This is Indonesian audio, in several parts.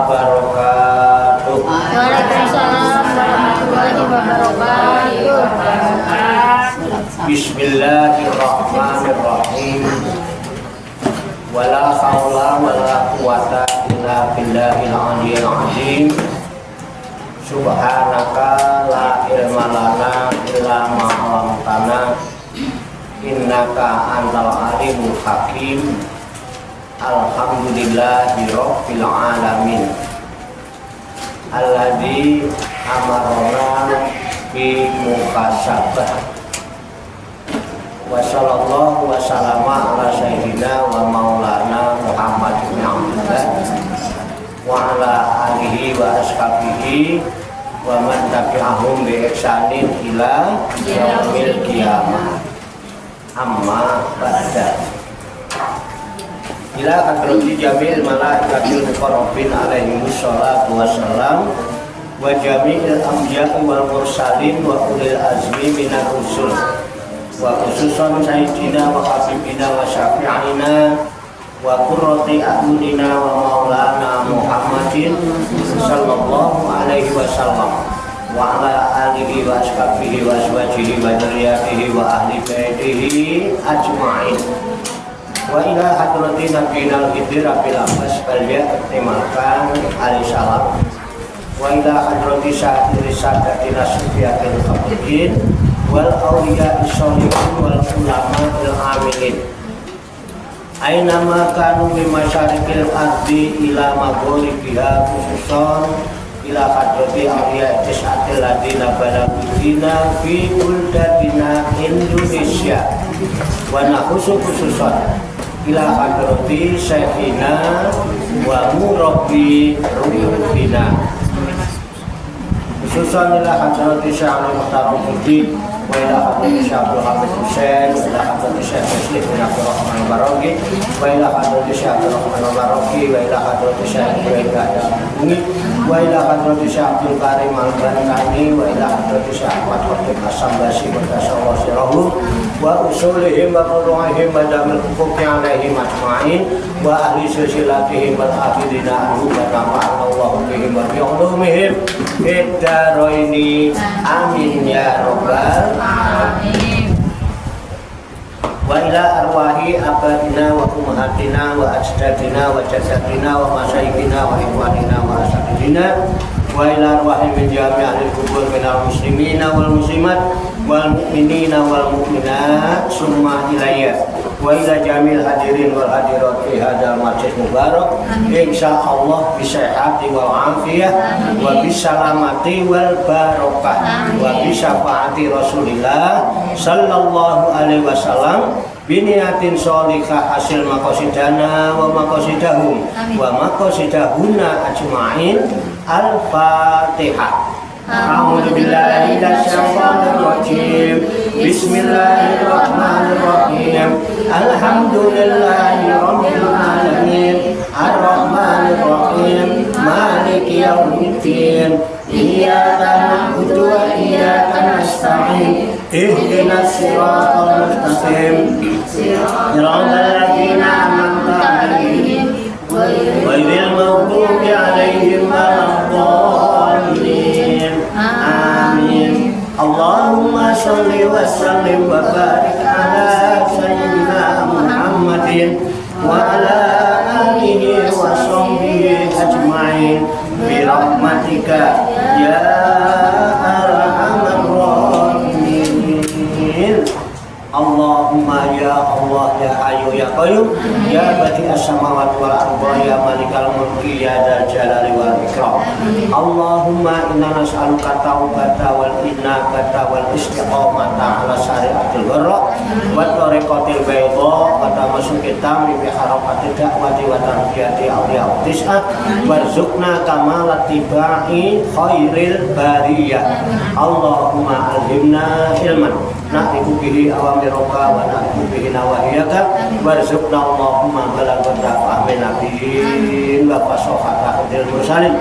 wabarakatuh. Waalaikumsalam warahmatullahi wabarakatuh. Bismillahirrahmanirrahim. Wala haula wala quwata illa billahil aliyyil azim. Subhanaka la ilma lana illa ma 'allamtana innaka antal alimul hakim. Alhamdulillahi rabbil alamin. Alladzi amarona bi mukasabah. Wa sallallahu wa sallama ala sayyidina wa maulana Muhammad bin Abdullah wa ala alihi wa ashabihi wa man tabi'ahum bi ihsanin ila yaumil qiyamah. Amma ba'da. Ila hadrati jamil malaikatil muqarrabin alaihi wassalatu wassalam wa jami'il anbiya'i wal mursalin wa ulil azmi minar rusul wa khususan sayyidina wa habibina wa syafi'ina wa qurrati a'yunina wa maulana Muhammadin sallallahu alaihi wasallam wa ala alihi wa ashabihi wa azwajihi wa dzurriyyatihi wa ahli baitihi ajma'in wa ila hadratin nabiyina al-hidri rabbil abbas balya timalkan alaihi salam wa ila hadratin sa'iri sadatina sufiyatil qabidin wal awliya isholihin wal ulama il amilin aina ma kanu bi masyarikil ardi ila maghribiha khususon ila hadrati awliya tis'atil ladina balagudina fi buldatina Indonesia wa nakhusu khususon ila hadrati syekhina wa murabbi ruhina khususan ila hadrati syaikhul muhtaram wa ila hadrati Syaikhul Hamid Hussein wa ila hadrati Syekh Muslim bin Abdul Rahman Al-Baraki wa ila hadrati Syekh Abdul Rahman Al-Baraki wa ila hadrati Syekh Ibrahim Al-Buni wa ila hadrati Syekh Abdul Karim Al-Barakani wa ila hadrati Syekh Ahmad Khatib As-Sambasi wa tasallahu sirahu wa usulihim wa furu'ihim wa damil hukuki alaihim ajma'in wa ahli silsilatihim wal akhirina anhu wa nafa'ana Allahu bihim wa bi'ulumihim fid dharaini amin ya rabbal alamin. Wa ila arwahi abadina wa ummahatina wa ajdadina wa jaddatina wa masyayikhina wa ikhwanina wa asatidina wa ila arwahi min jami'il kubur minal muslimina wal muslimat wal mu'minina wal mu'minat summa ilayya wa ila jamil hadirin wal hadirat fi hadzal masjid mubarak insyaallah bi sihhati wal afiyah wa bis salamati wal barakah wa bi syafaati Rasulillah sallallahu alaihi wasallam biniatin sholihah hasil maqasidana wa maqasidahum wa maqasidahuna ajma'in. Al-Fatihah. A'udzu billahi minasyaitonir rajim. Bismillahirrahmanirrahim. Alhamdulillahi rabbil alamin. Arrahmanir rahim. Maliki yaumiddin. Iyyaka na'budu wa iyyaka nasta'in. Ihdinas siratal mustaqim. Siratal ladzina an'amta 'alaihim ghairil maghdubi 'alaihim waladdallin. Amin. Allahumma shalli wa sallim wa barik ala sayyidina Muhammadin wa ala alihi wa sahbihi ajma'in bi rahmatika ya arhamar rahimin. Allahumma ya Allah ya Hayyu ya Qayyum ya Badi'as samawati wal ardi ya Malikal mulki ya Dzal jalali wal ikram. Allahumma inna nas'aluka taubata wal inabata wal istiqamata ala syari'atil gharra wa tariqatil bayda wa tamassuki tamri bi harakatil da'wati wa tarbiyati awliya tis'ah warzuqna kamalat tibai khairil bariyah. Allahumma alhimna ilman na'rifu bihi awamiraka wa na'rifu bihi nawahiyaka warzuqna Allahumma balagha fahmi nabiyyin wa fasahata hadil mursalin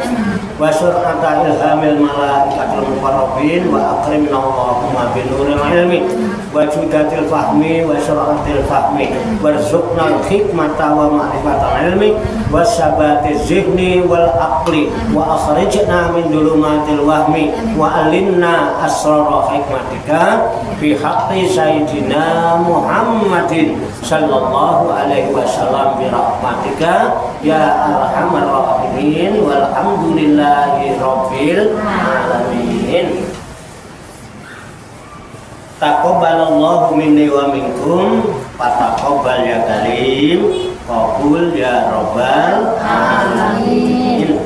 wa sur'ata ilhamil malaikatil muqarrabin wa akrimna Allahumma binuril ilmi wa judatil fahmi wa sur'atil fahmi warzuqna hikmata wa ma'rifatal ilmi wa sabatiz zihni wal aqli wa akhrijna min dulumatil wahmi wa alimna asrara hikmatika fi haqqi sayyidina Muhammadin sallallahu alaihi wasallam bi rahmatika ya arhamar rahimin walhamdulillahi rabbil alamin. Taqabbalallahu minni wa minkum fataqabbal ya karim qabul ya rabbal alamin.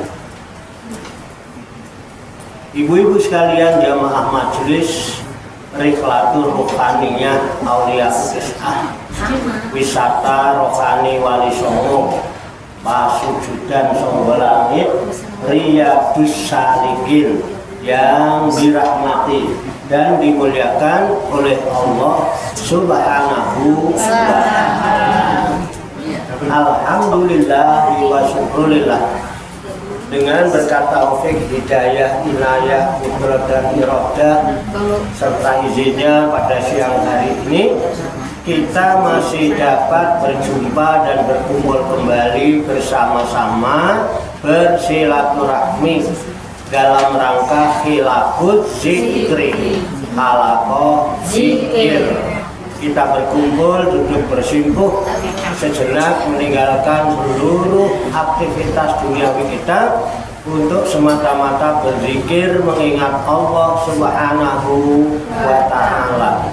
Ibu-ibu sekalian jamaah majelis Rikhlatul Ruhaniyah Aulia Kisah wisata rohani Wali Songo Pasujudan Songo Langit Riyadus Salikin yang dirahmati dan dimuliakan oleh Allah Subhanahu wa ta'ala. Alhamdulillah wa syukurillah. Dengan berkat taufik, hidayah, inayah, kudrat dan iradah serta izinnya pada siang hari ini kita masih dapat berjumpa dan berkumpul kembali bersama-sama bersilaturahmi dalam rangka khilafut zikri halaqah zikir. Kita berkumpul, duduk bersimpuh sejenak meninggalkan seluruh aktivitas duniawi kita untuk semata-mata berzikir mengingat Allah Subhanahu wa ta'ala,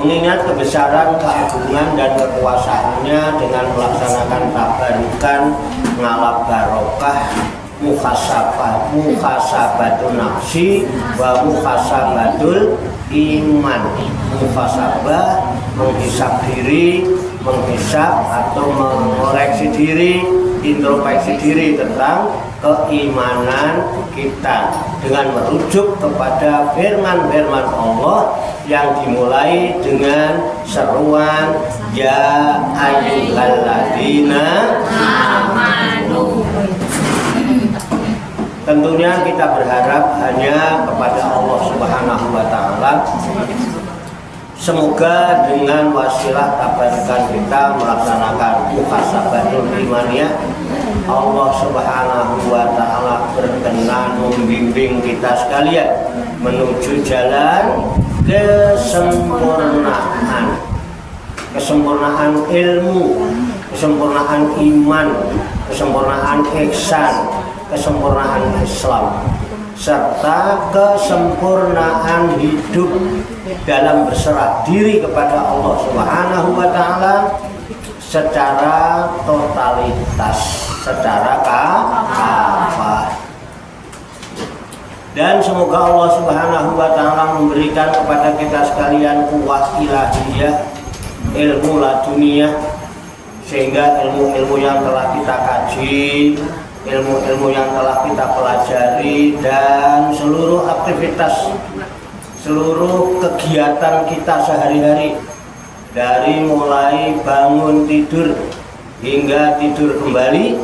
mengingat kebesaran, keagungan dan kekuasaannya dengan melaksanakan tabarukan ngalap barokah muhasabatun nafsi wa muhasabatul iman. Muhasabah menghisap diri, menghisap atau mengoreksi diri, introspeksi diri tentang keimanan kita dengan merujuk kepada firman-firman Allah yang dimulai dengan seruan ya ayyuhalladzina amanu. Tentunya kita berharap hanya kepada Allah Subhanahu wa ta'ala. Semoga dengan wasilah tabarukan kita melaksanakan muhasabatul imaniyah, Allah Subhanahu wa ta'ala berkenan membimbing kita sekalian menuju jalan kesempurnaan ilmu, kesempurnaan iman, kesempurnaan ihsan, kesempurnaan Islam, serta kesempurnaan hidup dalam berserah diri kepada Allah Subhanahu wa ta'ala secara totalitas, secara kafah. Dan semoga Allah Subhanahu wa ta'ala memberikan kepada kita sekalian kuwah ilahiyah, ilmu laduniyah, sehingga ilmu-ilmu yang telah kita kaji, ilmu-ilmu yang telah kita pelajari, dan seluruh aktivitas, seluruh kegiatan kita sehari-hari, dari mulai bangun tidur hingga tidur kembali,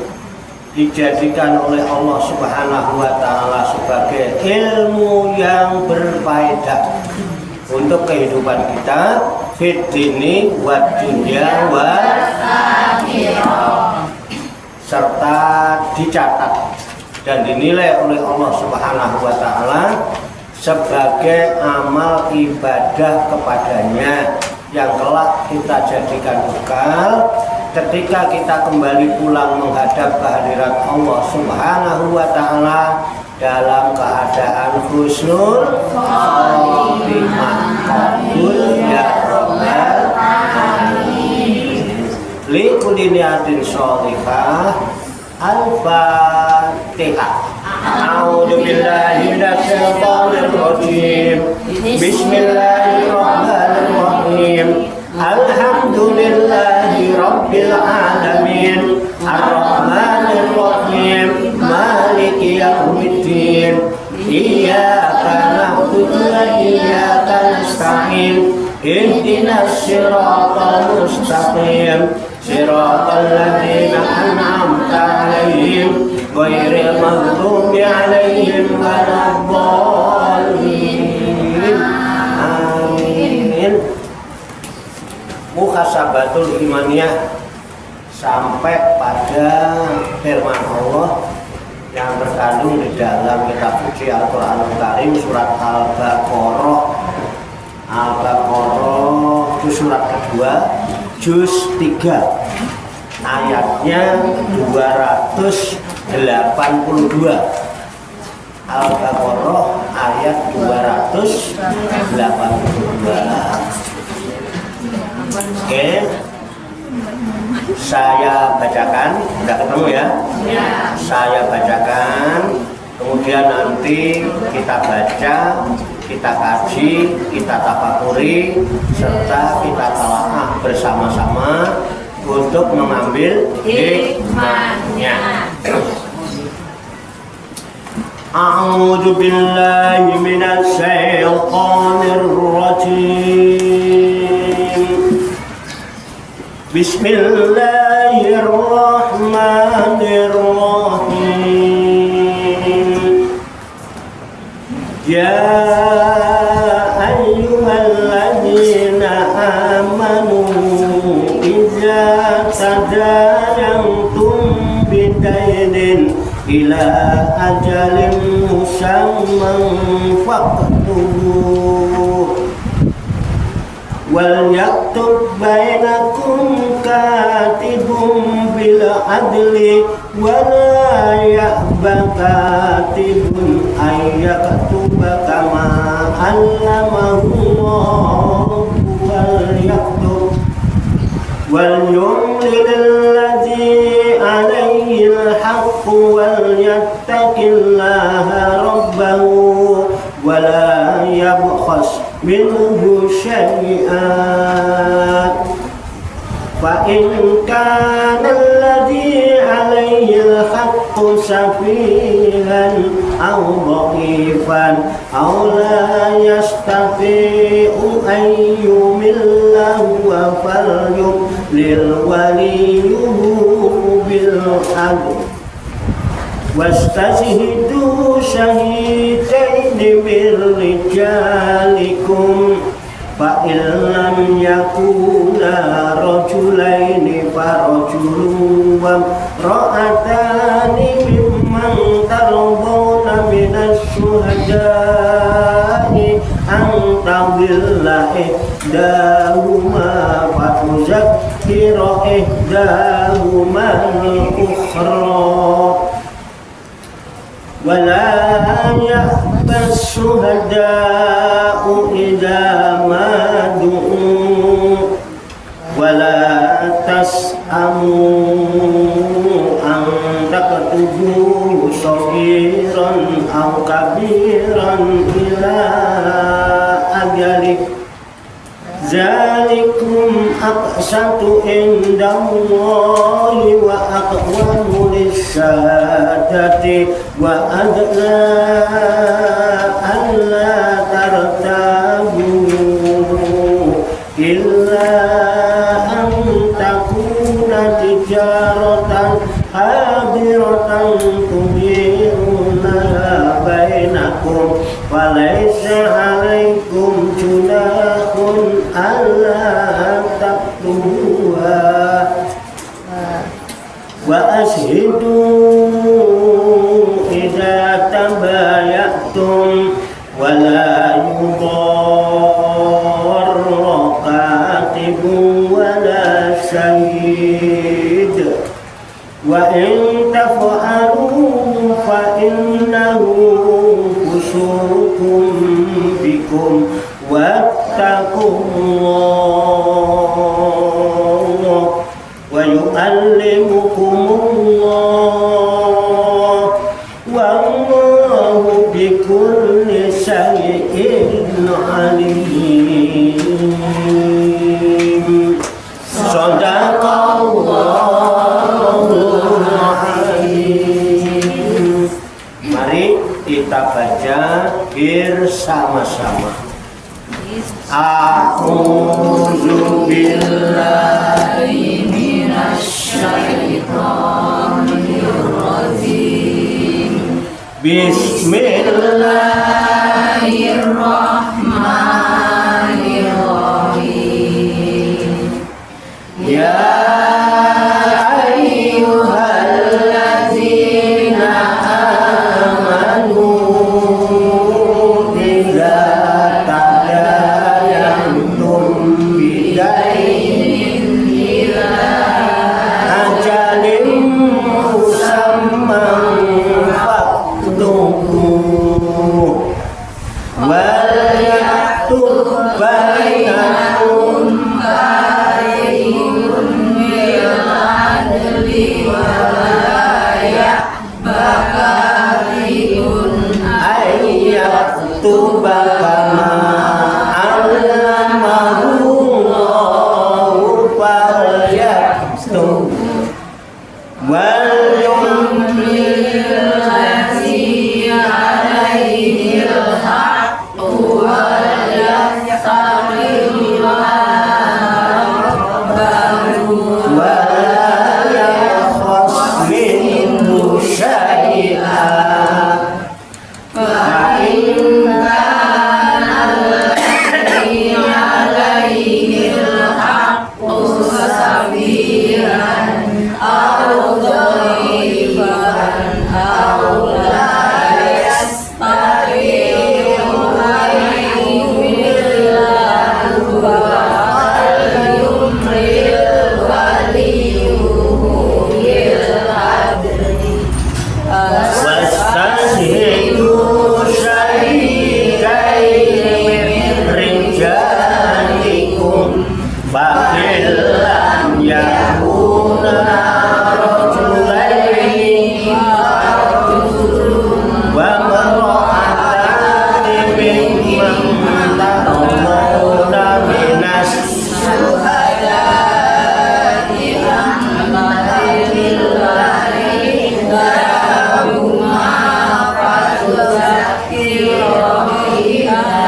dijadikan oleh Allah Subhanahu wa ta'ala sebagai ilmu yang berfaedah untuk kehidupan kita fid dini wad dunya wal akhirah, serta dicatat dan dinilai oleh Allah Subhanahu wa ta'ala sebagai amal ibadah kepadanya yang kelak kita jadikan bekal ketika kita kembali pulang menghadap kehadirat Allah Subhanahu wa ta'ala dalam keadaan husnul khotimah. Qabul ya rabbal alamin. Li kulli niyatin sholihah. Al-Fatihah. A'udzu billahi minasy syaithanir rajim. Bismillahirrahmanirrahim. Alhamdulillahi rabbil alamin. Ar-Rahmanir Rahim. Maliki yaumiddin. Iyyaka na'budu wa iyyaka nasta'in. Ihdinas siratal mustaqim. Siratal ladzina an'amta 'alaihim ghairil maghdubi 'alaihim waladdallin. Amin. Muhasabatul imaniyah, sampai pada firman Allah yang terkandung di dalam kitab suci Al-Qur'anul Karim surat Al-Baqarah. Al-Baqarah itu surat kedua, juz 3, ayatnya 282. Al-Baqarah ayat 282. Oke, saya bacakan, udah ketemu ya? Saya bacakan, kemudian nanti kita baca, kita kaji, kita tafakuri, serta kita telaah bersama-sama untuk mengambil hikmahnya. A'udzu billahi minasy syaithanir rajim. Bismillahirrahmanirrahim. Ya ayyuhalladzina amanu idza tadayantum bidainin ila ajalin musamman faqtubuh wal yaktub bainakum katibun bil adli wa la ya'ba katibun ay yaktuba kama allamahu Allah wal yaktub wal yumlil alladhi alayhi al-haqq wal yattaqillaha rabbahu wa la yabkhas minhu syai'an fa in kana alladhi alayhi al-haqqu safihan aw dha'ifan aw la yastati'u an yumillahu wa falyumlil waliyuhu bil 'adl wastashhidu shahidaini min rijalikum fa in lam yakuna rajulaini farajulun wa imra'atani mimman tardawna minas syuhada'i an tadilla ihdahuma fa tuzakkira ihdahuma al-ukhra ولا يأبى الشهداء إذا ما دعوا ولا تسأموا أن تكتبوا صغيرا أو كبيرا إلى أجله ذلكم أقسط عند الله وأقوم للشهادة وأدنى ألا ترتابوا إلا أن تكون تجارة حاضرة تديرونها بينكم فليس عليكم جناح ألا تكتبوها وأشهدوا إذا تبايعتم ولا يضار كاتب ولا شهيد وإن تفعلوا فإنه فسوق بكم واتقوا الله ويعلمكم الله والله بكل شيء عليم. Shadaqallahul Azim. Mari kita baca bersama-sama. A'udzu billahi minasy syaithanir rajim. Bismillahirrahmanirrahim. Ya ayyuhallazina amanu idza tadayantum bidainin ila ajalin musamman faktubu wal yaktub bainakum kaitun bil adli wa la ya'bakatun ayyaktuba kama allamahu Allahu fal yaktub wal yumlil ladzi alaihi al-haqq wal yattaqi rabbahu wa la yakhaf minhu syai'an fa in kana alladzi alaihi al-haqq sabiran aw dhaifan aw la yastati'u an yumillahu falyumlil waliyuhu bil adli wastashhidu syahidaini min rijalikum fa in lam yakuna rajulaini wa imra'atani mimman tardawna minas syuhada'i amalillahi lahuma fatuzakkirahum al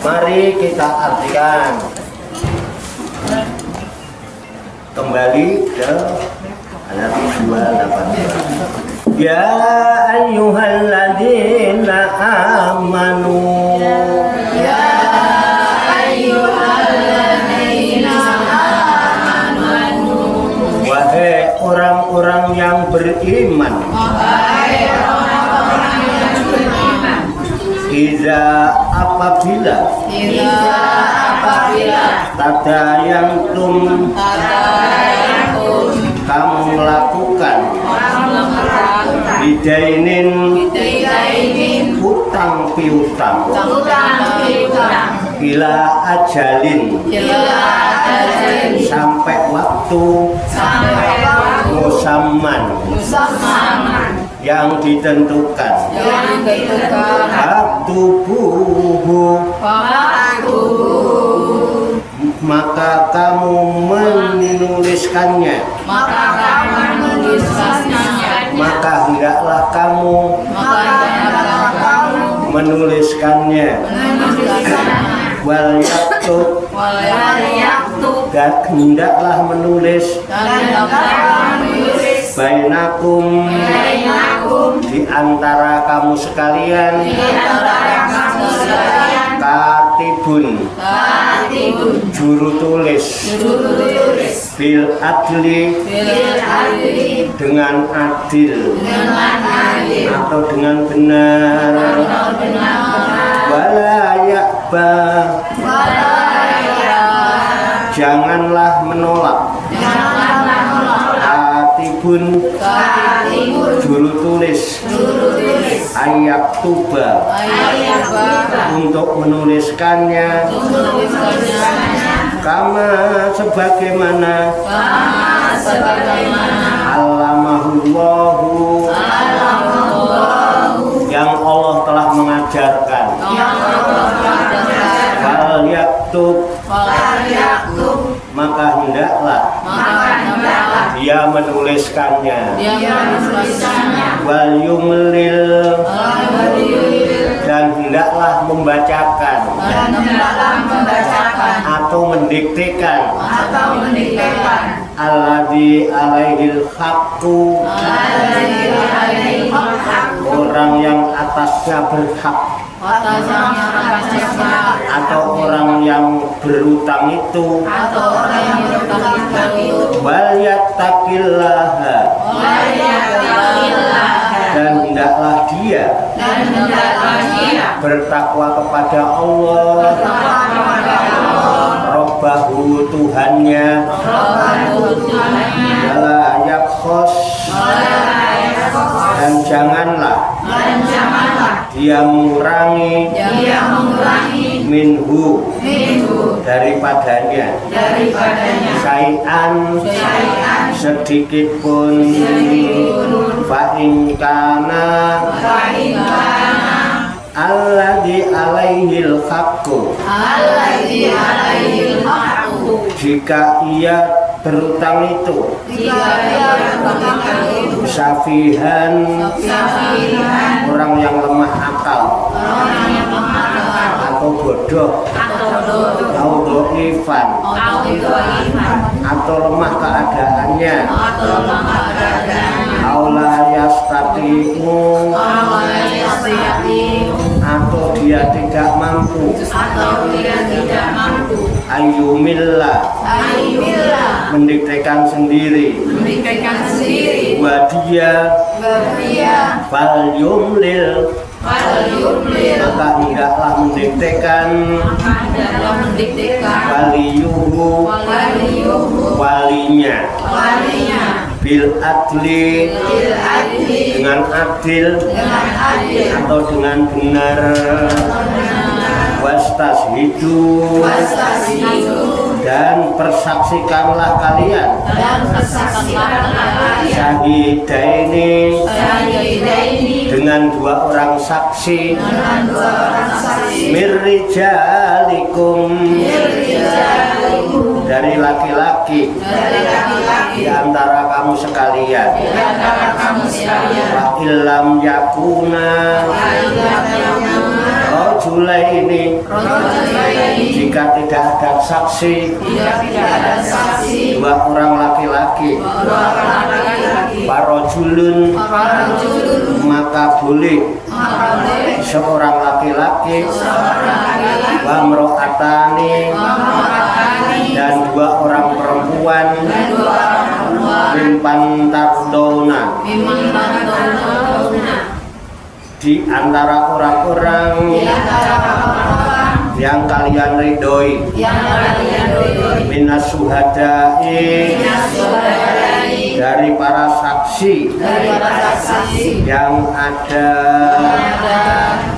Mari kita artikan kembali ke ayat 282. Ya ayyuhalladzina amanu, Ya ayyuhalladzina amanu, wahai orang-orang yang beriman, wahai orang-orang yang beriman, iza apabila tadayantum kamu melakukan bidainin utang piutang ila ajalin sampai waktu musamman yang ditentukan faktubuhu maka kamu menuliskannya maka hendaklah kamu menuliskannya wal yaktub dan hendaklah menulis bainakum di antara kamu sekalian katibun juru tulis bil adli dengan adil atau dengan benar wala ya'ba janganlah menolak katibun juru tulis ayak tuba untuk menuliskannya kama sebagaimana alamahullahu yang Allah telah mengajarkan wal yaktub maka hendaklah dia menuliskannya wal yumlil dan hendaklah membacakan atau mendiktekan alladzi alaihil haqqu orang yang atasnya berhak atau orang yang berutang itu wal yattaqillaha dan hendaklah dia bertakwa kepada Allah Robbahu Tuhannya wala yakhos dan janganlah dia mengurangi minhu daripadanya syai'an sedikit pun fa'in kana alladzi alaihil haqqu jika ia berutang itu safihan orang yang lemah akal atau bodoh atau doifan atau lemah keadaannya aula yastati'u atau dia tidak mampu ayyumillah mendiktekan sendiri wadia fal yumlil maka hendaklah mendiktekan waliyuhu walinya bil adli dengan adil atau dengan benar wastashidu dan persaksikanlah kalian syahidaini dengan dua orang saksi mirrijalikum dari laki-laki di antara kamu sekalian wa illam yakuna rajulaini jika tidak ada saksi dua orang laki-laki parajulun maka boleh seorang laki-laki wa mro'atani dan dua orang perempuan mimpan tardona di antara orang-orang yang kalian ridhoi minas syuhada'i dari para saksi yang ada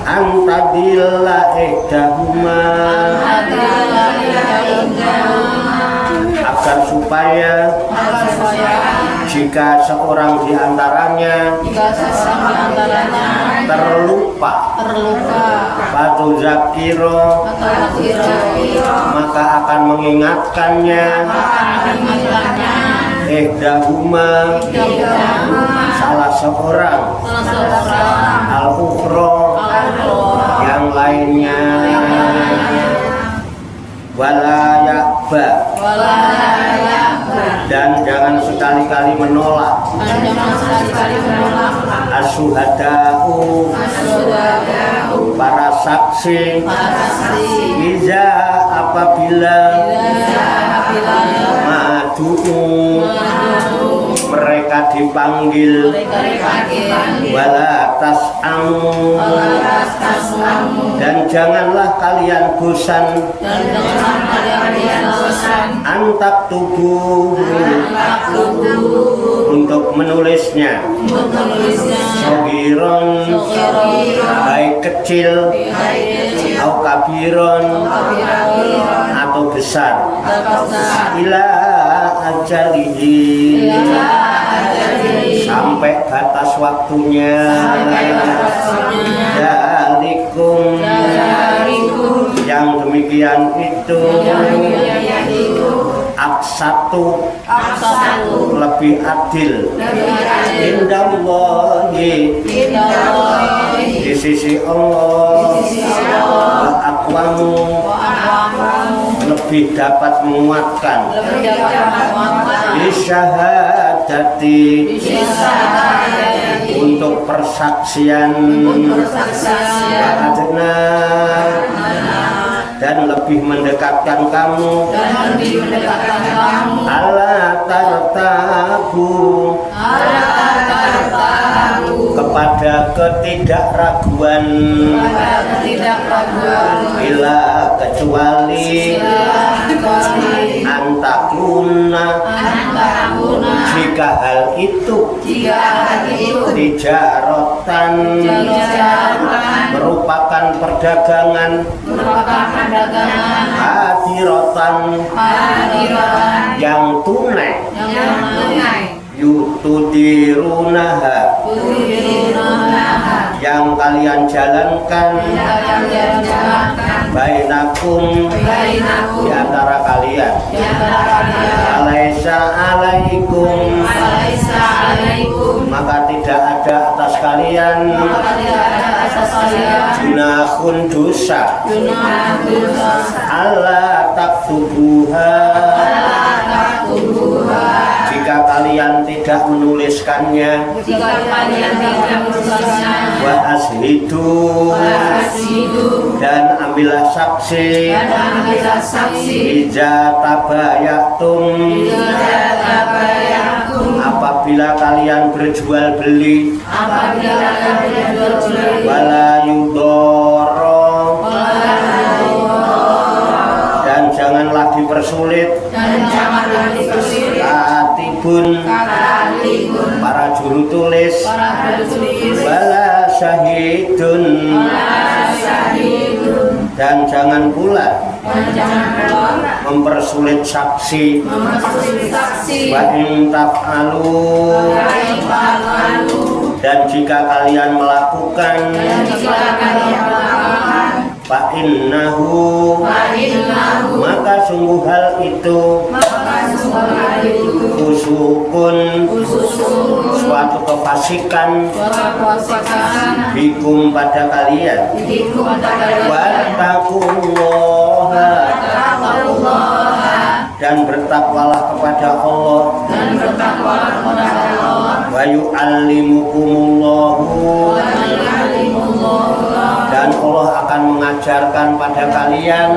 antadilla ihdahuma agar supaya jika seorang di antaranya terlupa batu zakiro maka akan mengingatkannya ihdahuma salah seorang al-ukhra yang lainnya wala ya'ba dan jangan sekali-kali menolak asyuhada'u para saksi iza apabila madu'u mereka dipanggil wala tas'amu dan janganlah kalian bosan antak tubuh untuk menulisnya sogiron baik kecil atau kabiron atau besar ila ajalihi sampai batas waktunya dalikum yang demikian itu aksatu lebih adil indallahi di sisi Allah aqwamu lebih dapat menguatkan isyahadati untuk persaksian adna dan lebih mendekatkan kamu ala tartabu kepada ketidakraguan bila kecuali antakuna jika hal itu tijaratan merupakan perdagangan hadiratan yang tunai yutudirunaha yang kalian jalankan bainakum di antara kalian alaisa alaikum maka tidak ada atas kalian junahun dosa Allah taktubuha jika kalian tidak menuliskannya wa ashidu dan ambillah saksi ija tabayatum apabila kalian berjual beli wala yudoro dan janganlah dipersulit katibun para juru tulis wala syahidun dan jangan pula mempersulit saksi wa in taf'alu dan jika kalian melakukan fa innahu maka sungguh hal itu kusukun suatu kefasikan bikum pada kalian wattaqullaha dan bertakwalah kepada Allah wa yu'allimukumullahu dan Allah akan mengajarkan pada kalian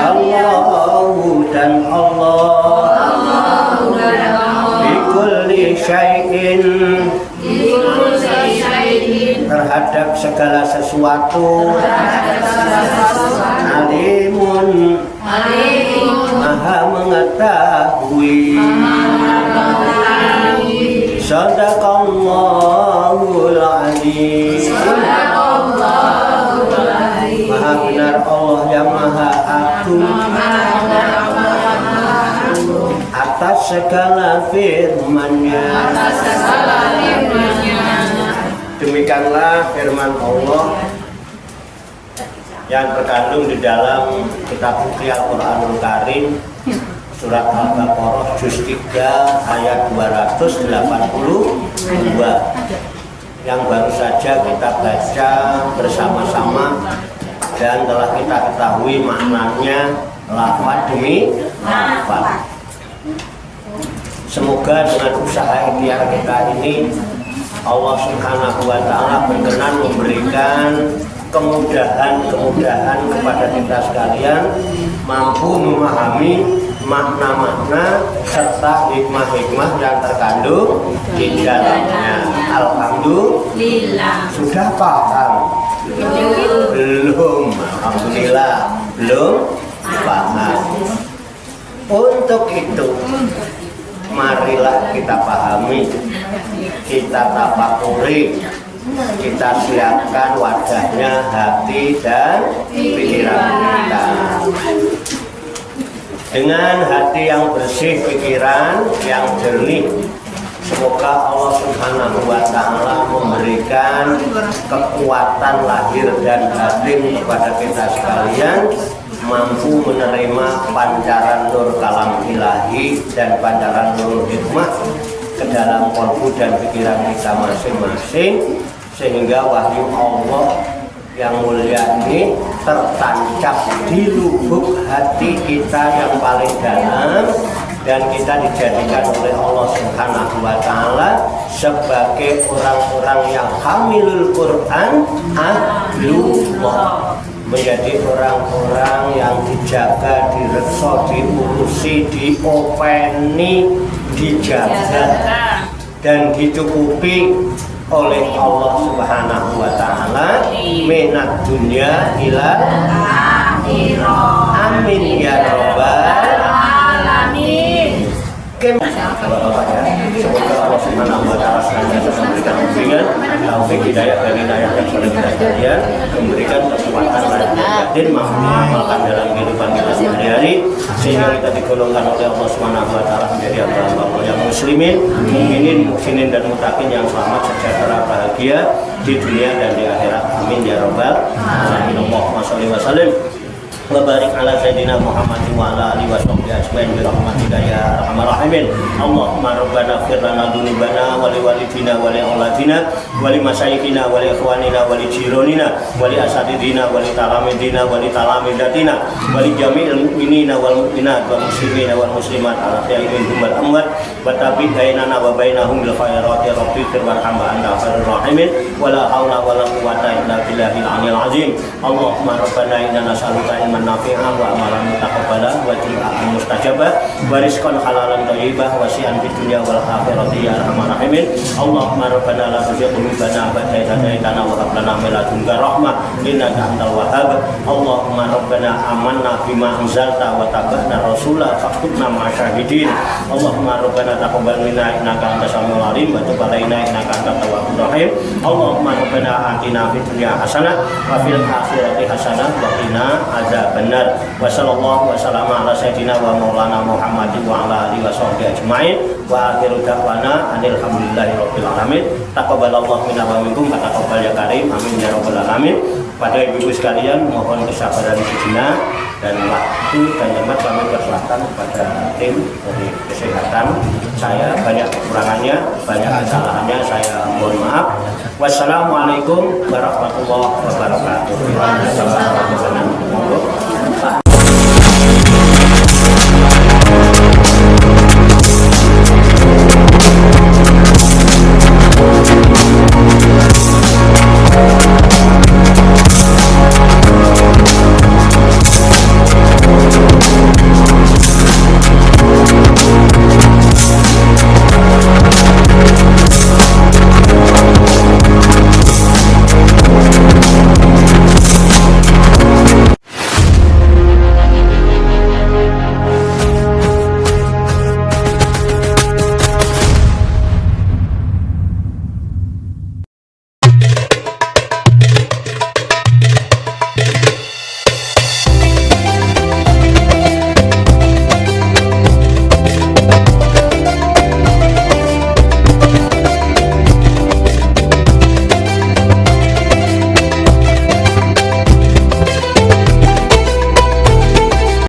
Allahu dan Allah bikulli syai'in terhadap segala sesuatu. Alimun, maha mengetahui. Sadaqallahul azim. Maha benar Allah yang maha agung atas segala firman-Nya. Demikianlah firman Allah yang terkandung di dalam kitab suci Al-Qur'anul Karim, surat Al-Baqarah juz 3 ayat 282 yang baru saja kita baca bersama-sama dan telah kita ketahui maknanya lafaz demi lafaz. Semoga dengan usaha ikhtiar kita ini Allah Subhanahu wa Ta'ala berkenan memberikan kemudahan kepada kita sekalian, mampu memahami makna-makna serta hikmah-hikmah yang terkandung di dalamnya. Alhamdulillah. Sudah paham? Belum. Alhamdulillah belum paham. Untuk itu marilah kita pahami, kita tafakuri, kita siapkan wadahnya hati dan pikiran kita. Dengan hati yang bersih, pikiran yang jernih, semoga Allah Subhanahu wa Ta'ala memberikan kekuatan lahir dan batin kepada kita sekalian, mampu menerima pancaran nur kalam ilahi dan pancaran nur hikmah ke dalam kalbu dan pikiran kita masing-masing, sehingga wahyu Allah yang mulia ini tertancap di lubuk hati kita yang paling dalam, dan kita dijadikan oleh Allah Subhanahu wa Ta'ala sebagai orang-orang yang hamilul Quran ahlullah, menjadi orang-orang yang dijaga, direksa, diurusi, diopeni, dijaga dan dicukupi oleh Allah Subhanahu wa Ta'ala minat dunia ila akhirah. Amin ya rabbal alamin. Bapak-bapak ya, semoga Allah Subhanahu wa Ta'ala senantiasa memberikan bimbingan, taufik, hidayah dan hidayah kepada kita sekalian, memberikan kekuatan lahir dan batin, mampu mengamalkan dalam kehidupan kita sehari-hari, sehingga kita digolongkan oleh Allah Subhanahu wa Ta'ala menjadi hamba-hamba yang muslimin, mukminin, muhsinin dan muttaqin yang selamat, sejahtera, bahagia di dunia dan di akhirat. Amin ya rabbal alamin. Allahumma sholli wa sallim wa barik ala sayyidina Muhammadin wa ala alihi wa sahbihi ajmain bi rahmatika ya arhamar rahimin. Allahumma rabbana ighfir lana dzunubana wa li walidina wa li auladina wa li masyayikhina wa li ikhwanina wa li jironina wa li asatidina wa li talamidina wa li talamidatina wa li jami'il mu'minina wal mu'minat wal muslimina wal muslimat ala ahya'i minhum wal amwat wa tabi bainana wa bainahum bil khairati rabbi warhamna anta khairur rahimin wa la haula wa la quwwata illa billahil aliyyil azim. Allahumma rabbana inna nas'aluka nafi'ah wa amalan mutaqabbalah wa du'aan mustajabah wa rizqan halalan thayyibah wa si'an fid dunya wal akhirati ya arhamar rahimin. Allahumma rabbana la tuzigh qulubana ba'da idh hadaytana wa hab lana min ladunka rahmah innaka antal wahhab. Allahumma rabbana amanna bima anzalta wa tabi'na rasula faktubna ma'asyahidin. Allahumma rabbana taqabbal minna innaka antas samiul alim wa tub alaina innaka antat tawwabur rahim. Allahumma rabbana atina fid dunya hasanah wa fil akhirati hasanah wa qina azab benar. Wassallallahu wasallam ala sayyidina wa maulana Muhammadin wa ala alihi wa sahbihi ajmain wa akhiru da'wana alhamdulillahi rabbil alamin. Taqabbalallahu minna wa minkum, taqabbal ya karim, amin ya rabbal alamin. Pada ibu-ibu sekalian, mohon kesabaran sejenak dan waktu dan tempat kami persilahkan kepada tim dari kesehatan. Saya banyak kekurangannya, banyak kesalahannya, saya mohon maaf. Wassalamualaikum warahmatullahi wabarakatuh.